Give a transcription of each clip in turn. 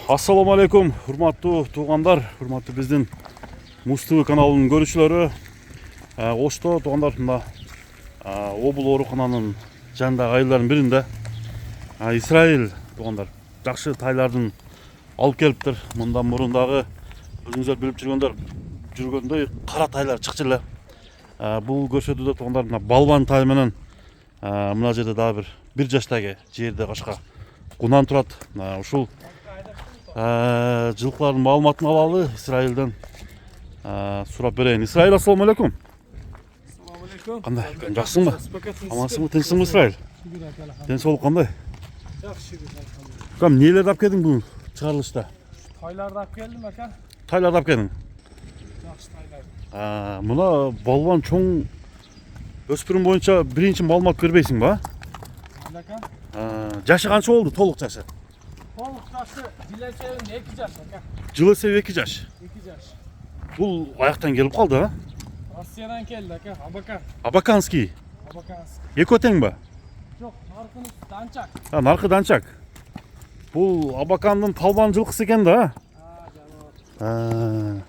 Assalamu alaikum, hurmattуу туугандар, hurmattуу биздин Муз ТВ каналынын көрүүчүлөрү. Ошто туугандар, мына Обул оорукананын жанындагы айылдардын биринде Израиль туугандар жакшы тайлардын алып келиптир. Мындан мурун дагы өзүңүздөр билип жүргөндөй кара тайлар чыкчу эле. Бул көрсөтүүдө туугандар мына балбан тай менен мына жерде дагы бир жаштагы жерде кашка кунан турат. Ушул жылкылардын маалыматын алалы Израилден. Сурап берейин. Израиль, ассаламу алейкум. Ассаламу алейкум. Кандай? Жаксыңбы? Амансыңбы, тынчсыңбы Израиль? Ден соолук кандай? Жакшы. Кам нелерди алып келдиң бул чыгарылышта? Тайларды алып келдим ака. Тайларды алып келдиң. Жакшы тайлар. Мына балбан чоң өспүрүм боюнча биринчи маалымат бербейсиң ба? Ака. Жашы канча болду, толук жашы? Толук жашы Жилесевин 2 жаш ака. Жилесев 2 жаш. 2 жаш. Бул аяктан келип калды, а? Россиядан келди ака. Абакан. Абаканский. Абаканский. Экөө тең ба? Жок, наркыныз данчак. Наркы данчак. Бул Абакандын талбан жылкысы экен да, жаныбар.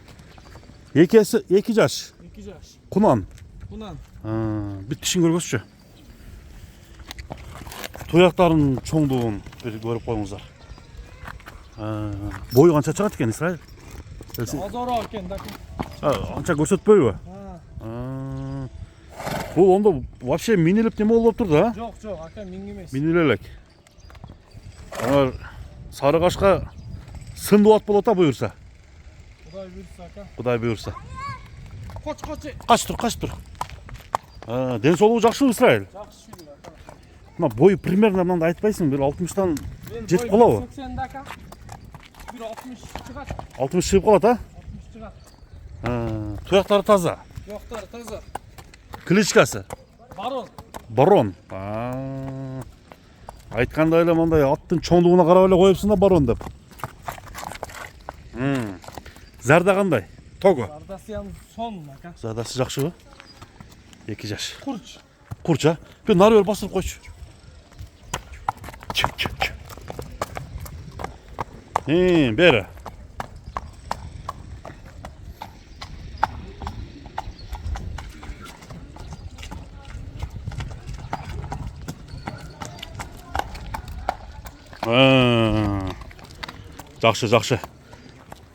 Экеси 2 жаш. 2 жаш. Кунан. Кунан. Бүт тишин көргөзчү. Туяктарын чоңдугун бир көрүп коюңуздар. Бою канча чыгат экен Израиль? Азора экен да. Анча көрсөтпөйбү? Бул ондо вообще минилип неме болуп тур да? Жок, ака миң эмес. Миниле элек. Анар сары кашка сындуу ат болот буюрса. Кудай буйрса ака. Кудай буюрса. Коч. Кач тур. Ден соолугу жакшыбы Израиль? Жакшы ака. Мына бою примерно мындай айтпайсың, бир 60тан жетип калабы? 80 да ака. Бир 60 чыгат. 60 чыгып калат, 60 чыгат. Туяктары таза. Туяктары таза. Кличкасы Барон. Айткандай эле мындай аттын чоңдугуна карап эле коюпсуң да Барон деп. Зарда кандай? Того. Зардасы сон ака. Зардасы жакшыбы? 2 жаш. Курч, а? Бир нары бер басып койчу. Бери. Жакшы.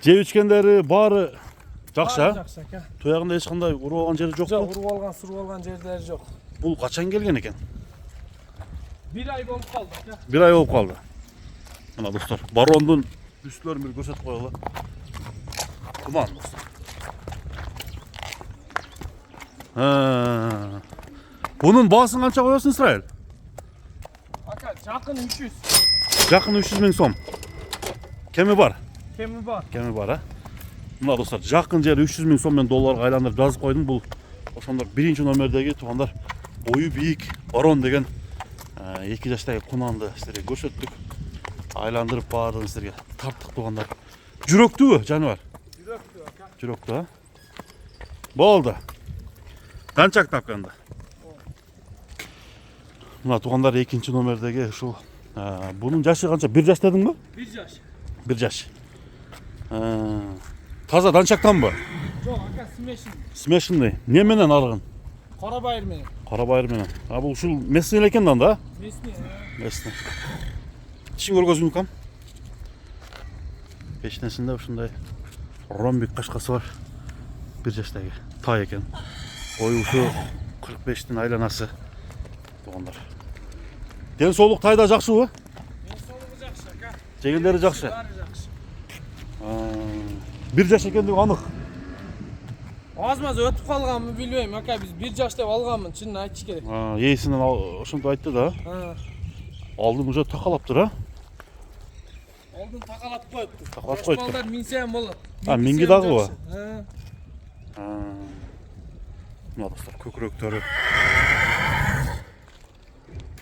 Жеп ичкендери баары жакшы, а? Жакшы ака. Туягында эч кандай уруп алган жери жокпу? Жок, уруп алган, суруп алган жерлери жок. Бул качан келген экен? 1 ай болуп калды ака. 1 ай болуп калды. Мына достор, Барондун үстүлөрүн бир көрсөтүп коелу. Куман достор. Бунун баасын канча коесуң Израиль? Ака, жакын 300. Жакын 300 000 сом. Кеми бар? Кеми бар. А? Мына достор, жакын жери 300 000 сом менен долларга айландырып жазып койдум. Бул ошондор биринчи номердеги туугандар бою бийик Барон деген 2 жаштагы кунанды силерге көрсөттүк. Айландырып баардыгын силерге тарттык туугандар. Жүрөктүүбү жаныбар? Жүрөктүү ака. Жүрөктүү, а? Болду. Данчак тапканда. Мына туугандар 2 номердеги ушул бунун жашы канча? 1 жаш дедиңби? 1 жаш. 1 жаш. Таза данчактанбы? Жок, ака, Смешанный. Не менен арыгын? Кара байыр менен. Кара байыр менен. Бул ушул местный эле экен да? Местный. Тишин көргөзүң кам? Пешнесинде ушундай ромбик кашкасы бар. 1 жаштагы тай экен. Бою ушу 45тин айланасы. Туугандар. Ден соолук тайда жакшыбы? Ден соолугу жакшы ака. Жегендери жакшы. Баары жакшы. 1 жаш экендиги анык. Азмаз өтүп калганмы билбейм ака, биз 1 жаш деп алганмын, чынын айтыш керек. Ээсинен ошентип айтты да. Алдын уже такалаптыр, а? Алдын такалап коюптур. Такалап коюптур. Балдар минсе болот. Минги дагыбы? Мына достор, көкүрөктөрү.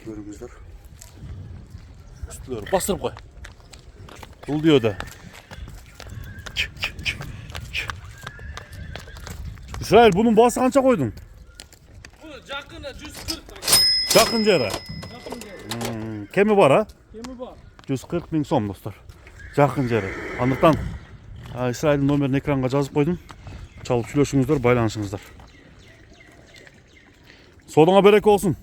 Көрүңүздөр. Үстүлөрү басырып кой. Бул диёда. Израиль, bunun baası kança koydun? Bunu jakını 140. Жақын жері. Jakın gel. Kemi var ha? Kemi var. 140 000 сом достар. жақын жері. Андықтан Исрайылдың номерін экранға жазып қойдым. Çalып сүйлөшүңүздөр, байланышыңыздар. Содыңа береке болсын.